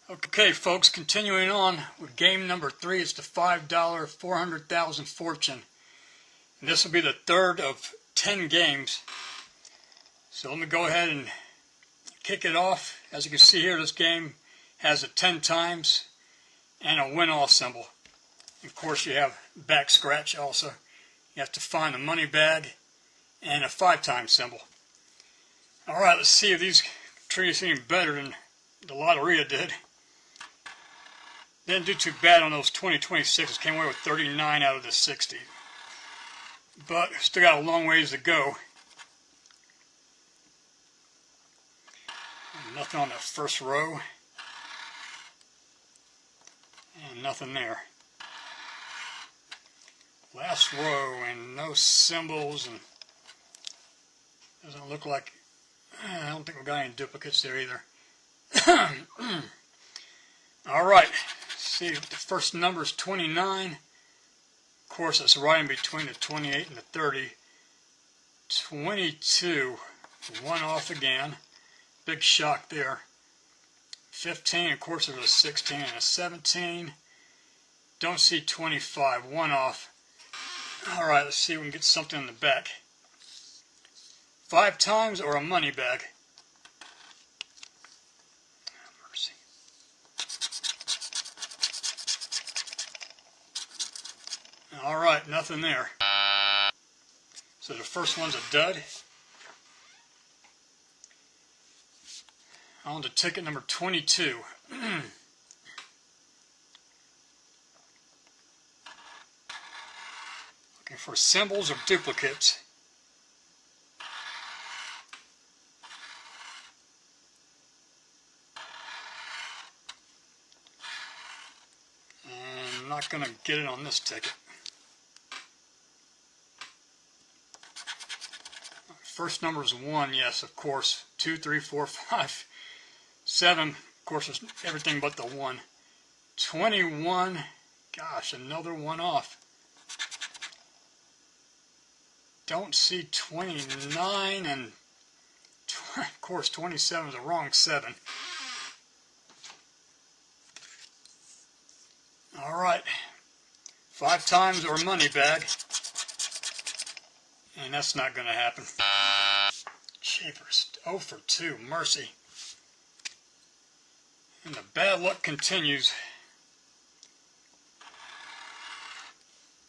Okay folks, continuing on with game number 3. It's the $5 400,000 fortune. And this will be the third of 10 games. So let me go ahead and kick it off. As you can see here, this game has a 10 times and a win-off symbol. Of course, you have back scratch also. You have to find a money bag and a 5-time symbol. Alright, let's see if these treat us any better than the Lotteria did. Didn't do too bad on those 2026s. Came away with 39 out of the 60. But still got a long ways to go. Nothing on that first row. And nothing there. Last row and no symbols, and doesn't look like, I don't think we got any duplicates there either. Alright, see, the first number is 29. Of course, it's right in between the 28 and the 30. 22, one off again. Big shock there. 15, of course, there's a 16 and a 17. Don't see 25, one off. Alright, let's see if we can get something in the back. 5 times or a money bag. Mercy. Alright, nothing there. So the first one's a dud. On to ticket number 22. Looking for symbols or duplicates. And I'm not going to get it on this ticket. First number is 1, yes, of course. 2, 3, 4, 5, 7. Of course, there's everything but the 1. 21. Gosh, another one off. Don't see 29, and of course 27 is the wrong 7. Alright, 5 times or money bag, and that's not going to happen. Jeepers, 0 for 2, mercy. And the bad luck continues.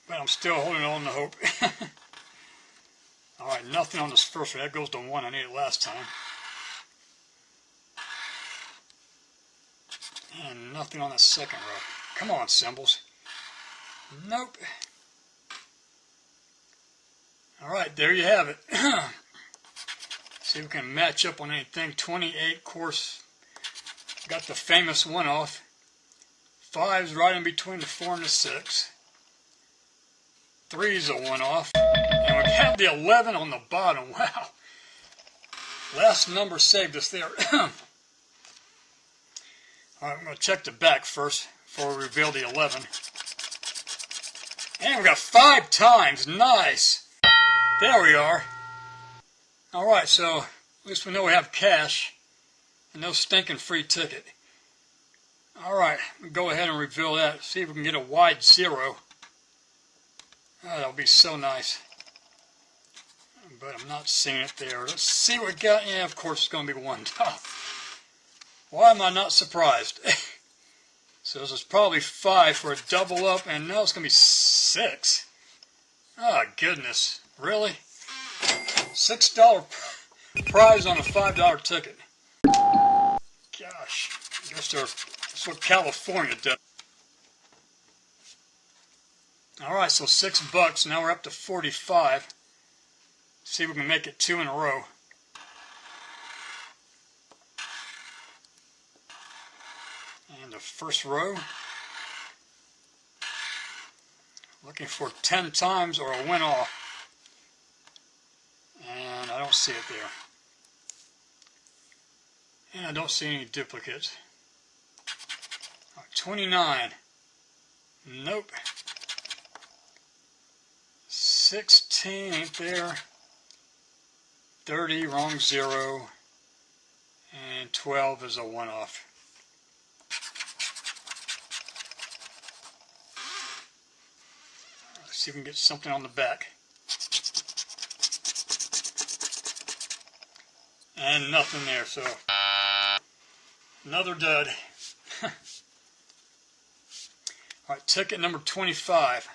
But I'm still holding on to hope. Alright, nothing on this first one. That goes to 1. I needed it last time. And nothing on the second row. Come on, symbols. Nope. Alright, there you have it. See if we can match up on anything. 28, of course. Got the famous one off. 5's right in between the 4 and the 6. 3's a one off. And we have the 11 on the bottom. Wow. Last number saved us there. Alright, I'm going to check the back first before we reveal the 11. And we got 5 times. Nice. There we are. Alright, so at least we know we have cash. And no stinking free ticket. Alright, we'll go ahead and reveal that. See if we can get a wide 0. Oh, that'll be so nice. But I'm not seeing it there. Let's see what we got. Yeah, of course it's going to be 1. Oh, why am I not surprised? So this is probably 5 for a double up, and now it's going to be 6. Oh, goodness. Really? $6 prize on a $5 ticket. Gosh, I guess that's what California does. Alright, so $6. Now we're up to 45. See if we can make it 2 in a row. And the first row. Looking for 10 times or a win off. And I don't see it there. And I don't see any duplicates. 29. Nope. 16 ain't there. 30, wrong 0. And 12 is a one-off. see if we can get something on the back. And nothing there, so another dud. Alright, ticket number 25.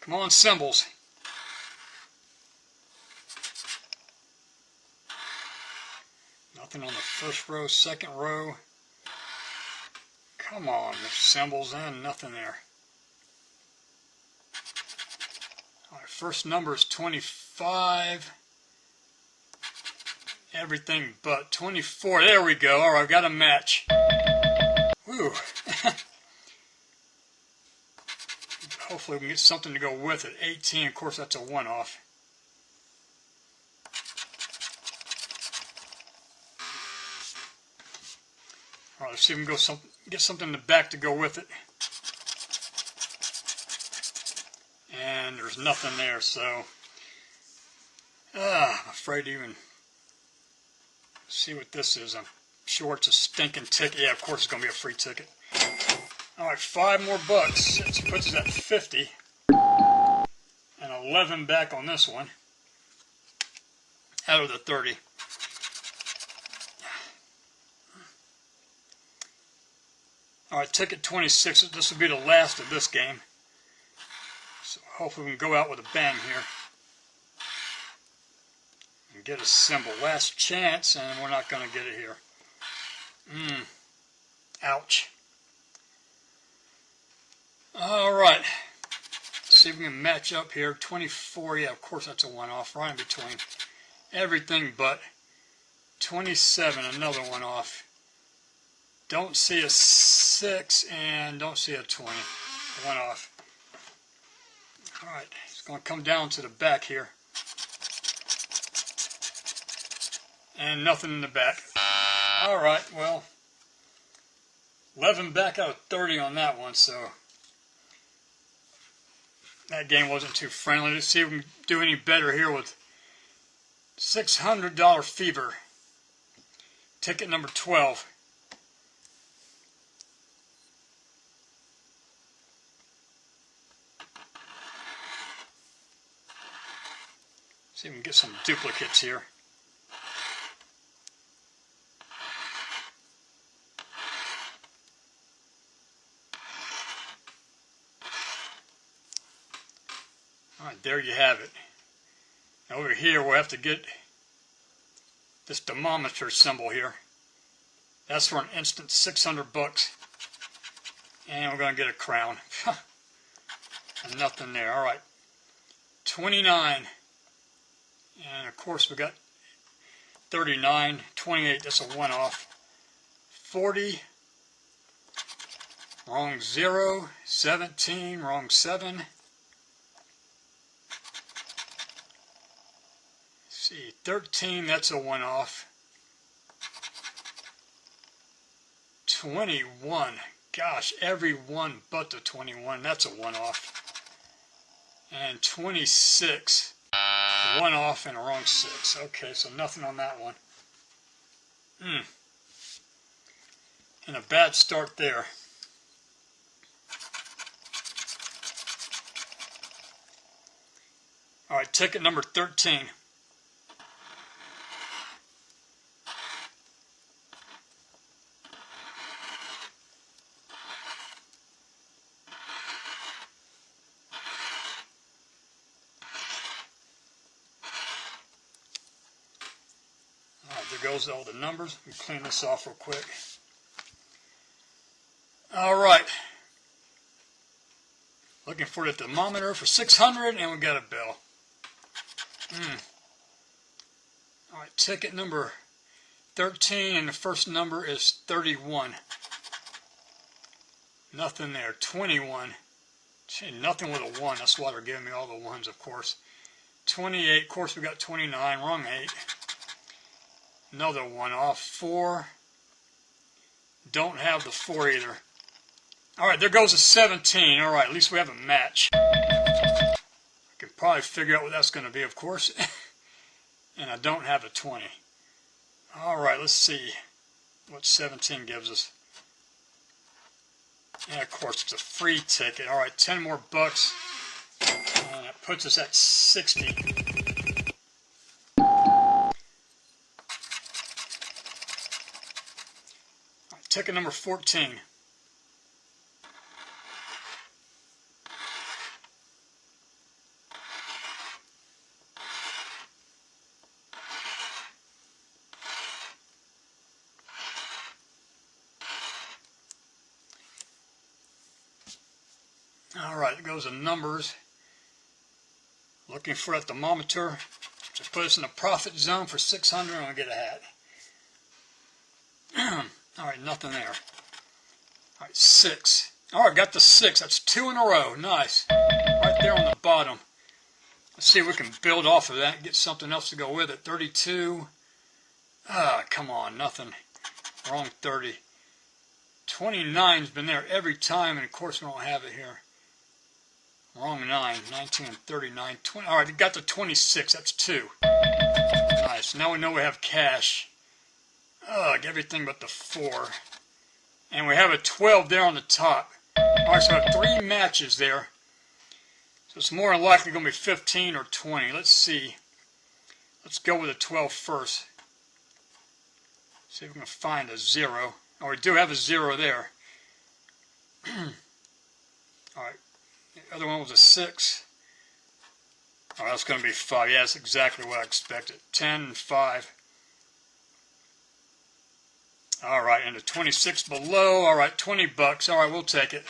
Come on, symbols. Nothing on the first row, second row. Come on, there's symbols and nothing there. Alright, first number is 25. Everything but 24. There we go. Alright, I've got a match. Whew. Hopefully we can get something to go with it. 18, of course, that's a one-off. Alright, let's see if we can get something in the back to go with it. And there's nothing there, so I'm afraid to even see what this is. I'm sure it's a stinking ticket. Yeah, of course it's going to be a free ticket. Alright, 5 more bucks. That puts us at 50. And 11 back on this one. Out of the 30. Alright, ticket 26. This will be the last of this game. So hopefully we can go out with a bang here. And get a symbol. Last chance, and we're not going to get it here. Ouch. Alright. See if we can match up here. 24, yeah, of course that's a one-off. Right in between. Everything but 27, another one-off. Don't see a 6 and don't see a 20. One off. Alright, it's going to come down to the back here. And nothing in the back. Alright, well, 11 back out of 30 on that one, so that game wasn't too friendly. Let's see if we can do any better here with $600 Fever. Ticket number 12. See if we can get some duplicates here. Alright, there you have it. Now over here we'll have to get this thermometer symbol here. That's for an instant 600 bucks. And we're going to get a crown. And nothing there. Alright. 29. And of course we got 39, 28, that's a one-off. 40, wrong 0, 17, wrong 7. Let's see, 13, that's a one-off. 21, gosh, every one but the 21, that's a one-off. And 26. One off and a wrong 6. Okay, so nothing on that one. And a bad start there. Alright, ticket number 13. There goes all the numbers. We clean this off real quick. Alright. Looking for the thermometer for 600 and we got a bell. Alright, ticket number 13 and the first number is 31. Nothing there. 21. Gee, nothing with a 1. That's why they're giving me all the 1s, of course. 28. Of course, we got 29. Wrong 8. Another one off. 4. Don't have the 4 either. Alright, there goes a 17. Alright, at least we have a match. I can probably figure out what that's going to be, of course. And I don't have a 20. Alright, let's see what 17 gives us. And of course it's a free ticket. All right, 10 more bucks. And that puts us at 60. All right, ticket number 14. Alright, it goes to numbers. Looking for a thermometer to put us in the profit zone for 600. I'm going to get a hat. Alright, nothing there. Alright, 6. Alright, got the 6. That's 2 in a row. Nice. Right there on the bottom. Let's see if we can build off of that and get something else to go with it. 32. Ah, come on, nothing. Wrong 30. 29's been there every time, and of course we don't have it here. Wrong 9. 19 and 39. 20. All right, got the 26. That's 2. Nice. Now we know we have cash. Ugh, everything but the 4. And we have a 12 there on the top. All right, so we have 3 matches there. So it's more than likely going to be 15 or 20. Let's see. Let's go with a 12 first. See if we can find a 0. Oh, we do have a 0 there. All right. The other one was a 6. Oh, that's going to be 5. Yeah, that's exactly what I expected. 10 and 5. All right, and the 26 below. All right, 20 bucks. All right, we'll take it.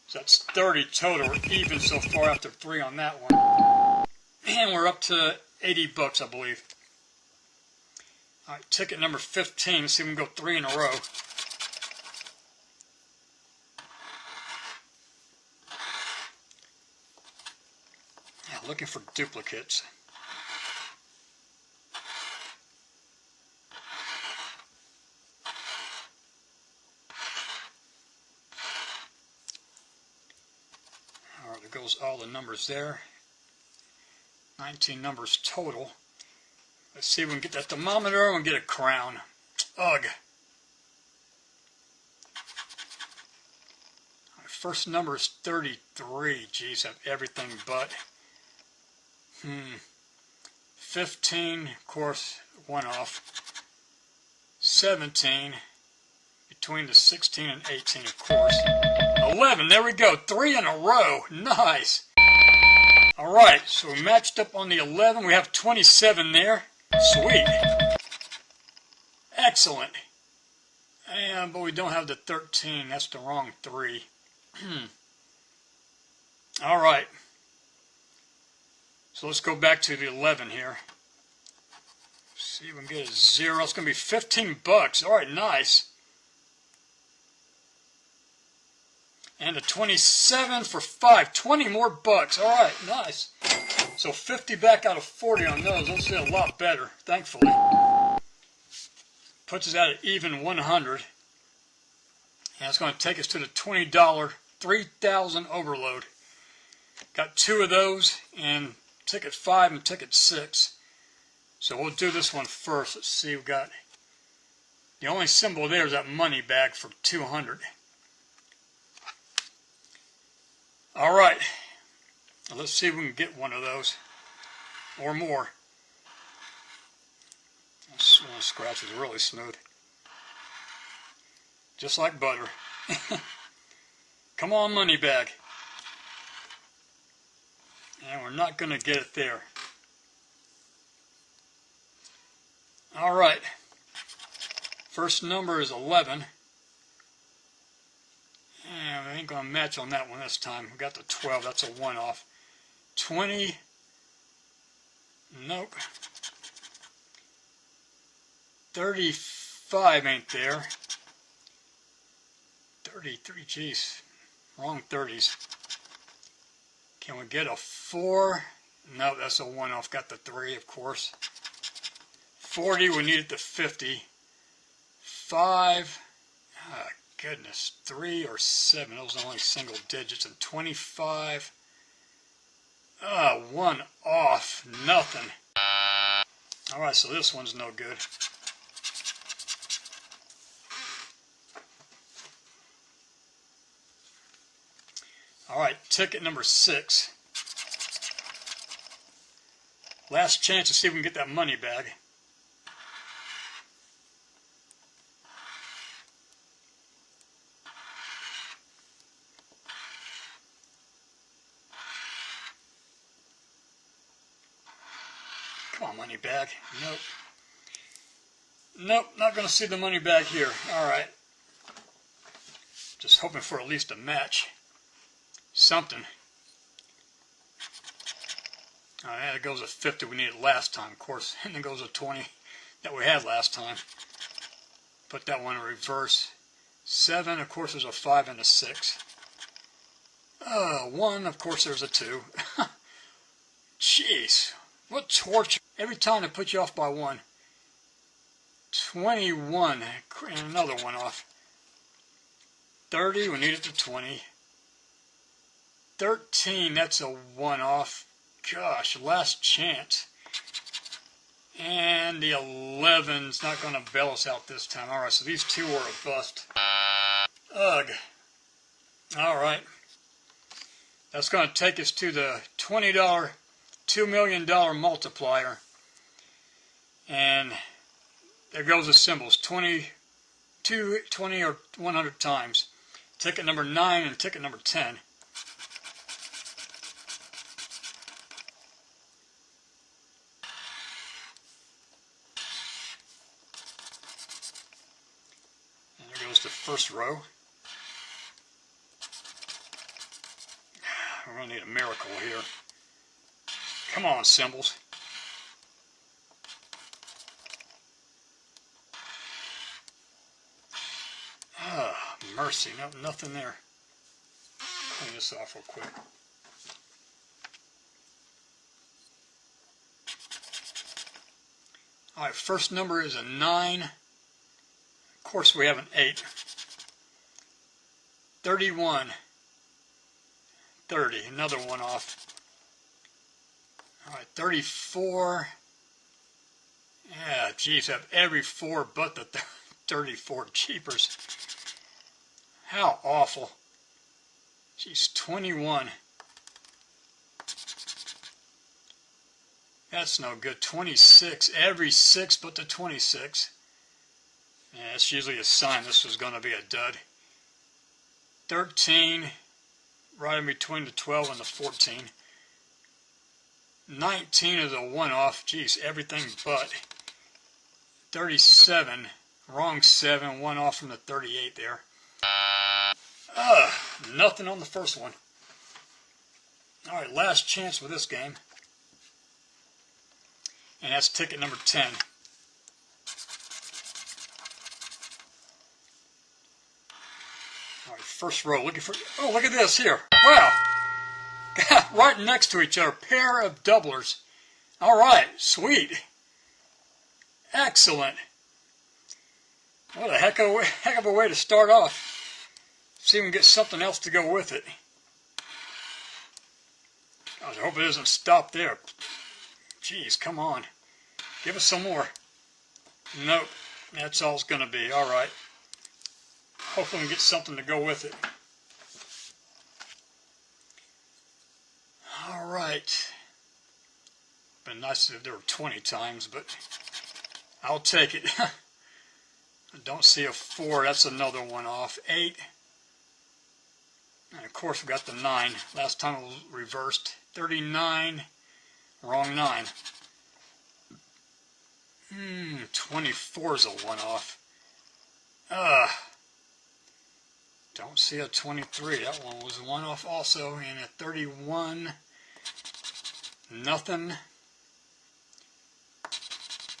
So that's 30 total. We're even so far after 3 on that one. And we're up to 80 bucks, I believe. All right, ticket number 15. Let's see if we can go 3 in a row. Yeah, looking for duplicates. All right, there goes all the numbers there. 19 numbers total. Let's see if we can get that thermometer and get a crown. Ugh. Our first number is 33. Geez, I have everything but. 15, of course, 1 off. 17, between the 16 and 18, of course. 11, there we go. 3 in a row. Nice. Alright, so we matched up on the 11. We have 27 there. Sweet. Excellent. But we don't have the 13. That's the wrong 3. Alright. So let's go back to the 11 here. See if we can get a 0. It's going to be 15 bucks. Alright, nice. And a 27 for 5. 20 more bucks. Alright, nice. So 50 back out of 40 on those. Those did a lot better, thankfully. Puts us at an even 100. And it's going to take us to the $20 3,000 overload. Got 2 of those, and ticket 5 and ticket 6. So we'll do this one first. Let's see, we've got the only symbol there is that money bag for 200. Alright, let's see if we can get one of those or more. This one scratch is really smooth, just like butter. Come on, money bag. And we're not going to get it there. Alright, first number is 11. And we ain't going to match on that one this time. We got the 12, that's a 1 off. 20, nope. 35 ain't there. 33, geez, wrong 30s. Can we get a 4? No, that's a 1 off. Got the 3, of course. 40, we need it to 50. 5, ah, goodness, 3 or 7, those are only single digits. And 25, 1 off, nothing. Alright, so this one's no good. Alright, ticket number 6. Last chance to see if we can get that money bag. Come on, money bag. Nope. Nope, not going to see the money bag here. Alright. Just hoping for at least a match. Something. Alright, it goes a 50 we needed last time, of course. And then goes a 20 that we had last time. Put that one in reverse. 7, of course, there's a 5 and a 6. 1, of course, there's a 2. Jeez. What torture. Every time they put you off by 1. 21. And another one off. 30, we need it to 20. 13, that's a 1 off. Gosh, last chance. And the 11's not going to bail us out this time. Alright, so these two are a bust. Ugh. Alright. That's going to take us to the $20, $2 million multiplier. And there goes the symbols. 20 or 100 times. Ticket number 9 and ticket number 10. And there goes the first row. We're going to need a miracle here. Come on, symbols. Mercy, no, nothing there. Clean this off real quick. Alright, first number is a 9. Of course we have an 8. 31. 30, another one off. Alright, 34. Yeah, geez, I have every 4 but the 34. Jeepers. How awful. She's 21. That's no good. 26. Every 6 but the 26. Yeah, it's usually a sign this was going to be a dud. 13. Right in between the 12 and the 14. 19 is a 1 off. Geez, everything but. 37. Wrong 7. 1 off from the 38 there. Nothing on the first one. Alright, last chance with this game. And that's ticket number 10. Alright, first row. Looking for... Oh, look at this here. Wow. Right next to each other. Pair of doublers. Alright, sweet. Excellent. What a heck of a way to start off. See if we can get something else to go with it. I hope it doesn't stop there. Jeez, come on. Give us some more. Nope. That's all it's going to be. Alright. Hopefully we can get something to go with it. Alright. Been nice if there were 20 times, but I'll take it. I don't see a 4. That's another one off. 8. And of course we got the 9. Last time it was reversed. 39. Wrong 9. 24 is a 1 off. Don't see a 23. That one was a 1 off also. And a 31. Nothing.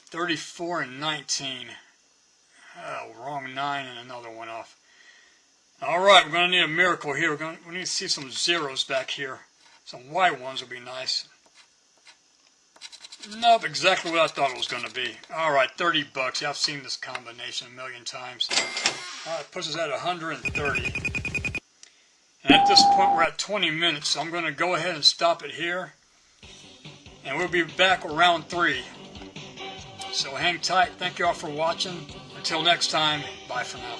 34 and 19. Wrong 9 and another 1 off. Alright, we're going to need a miracle here. We need to see some zeros back here. Some white ones would be nice. Nope, exactly what I thought it was going to be. Alright, 30 bucks. Yeah, I've seen this combination a million times. Alright, puts us at 130. And at this point we're at 20 minutes, so I'm going to go ahead and stop it here. And we'll be back with round 3. So hang tight. Thank you all for watching. Until next time, bye for now.